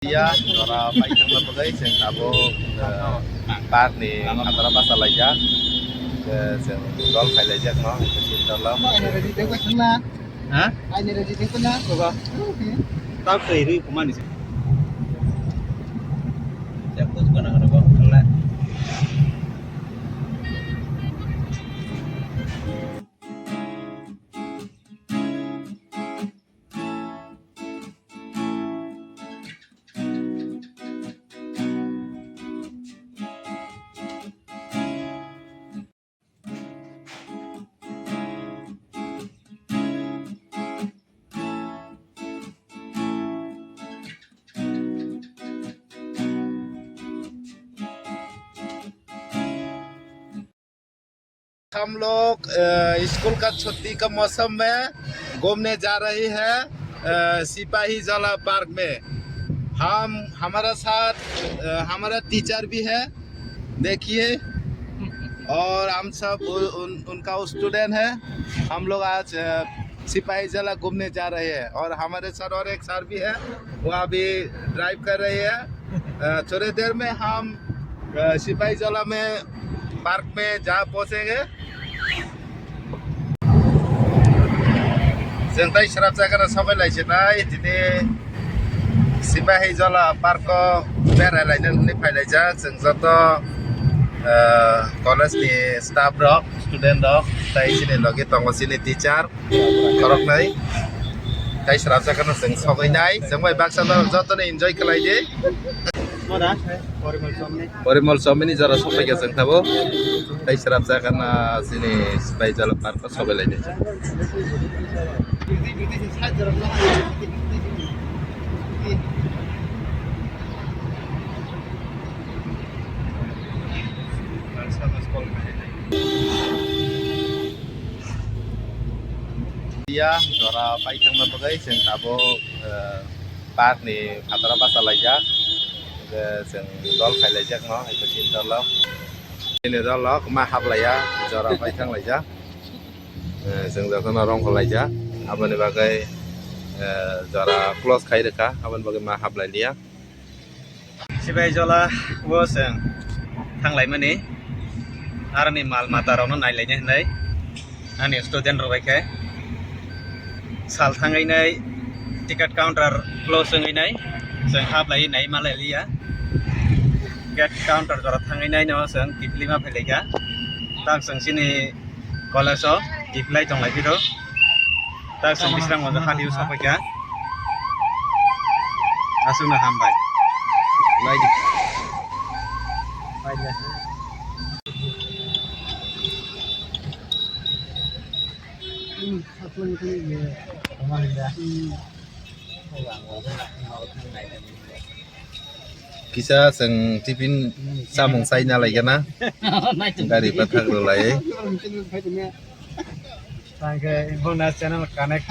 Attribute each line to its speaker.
Speaker 1: Iya, ora paitang na bagay sing tabok part ni antara basa lajak ke sing dol khai lajak no ke sin dol lo.
Speaker 2: Ini rezeki ko sana.
Speaker 3: Hah?
Speaker 2: Ini rezeki ko na.
Speaker 3: Coba. Tahu ke iri kuman sih. Siapa tuh sekarang ada kok kelak.
Speaker 1: हम लोग school का छुट्टी का मौसम में घूमने जा रही है सिपाही जला पार्क में। हमारा साथ हमारा टीचर भी है, देखिए, और हम सब उनका स्टूडेंट है। हम लोग आज सिपाही जला घूमने जा रहे हैं और हमारे सर और एक सर भी है, वो अभी ड्राइव कर रहे हैं। थोड़ी देर में हम सिपाही जला में पार्क में जा पहुंचेंगे। जों दा इसाराब जायगा साबायलाय जोनाय दिनै सिपाही जला पार्क बेरायलायनो फैलायजा जों जत कलेजनि स्टाफ रक स्टुडेन्ट रक ताय सिनि लगे दङ सिनि टिचार खरकनाय ताय इसाराब जायगा जों सगायनाय जों बाय बाक्सानो जतनो एन्जय खालायदे।
Speaker 3: Mana? परिमल सामने.
Speaker 1: परिमल सामने जरा सबायगा जों थाबो ताय इसाराब जायगा सिनि सिपाही जला park सबायलायदे। Iya, jora paitang na bagay sing tabok park ni antara basa lajak ke sing dol khai lajak no itu sin dol lo. Ini dol lo ma hab laya jora paitang lajak. Sing jakana rong lajak abani bagai jora close khai reka aban bagai ma hab laya.
Speaker 3: Sipai jola wo seng thanglai mani arani mal mata rawno nailainya hendai ani student robai khai sal thangai nai ticket counter close ngai nai seng hab lai nai malai lia gate counter jora thangai nai no seng kiplima phelaiga tak seng sini college o kiplai tonglai piro tak seng bisrang mo haliu sapaika asuna hambai lagi baiklah
Speaker 2: Aku ini ya. Alhamdulillah.
Speaker 1: Kisah sing tipin samung sai na lagi na dari pathak lo lai.
Speaker 2: Sampai ibu nas channel connect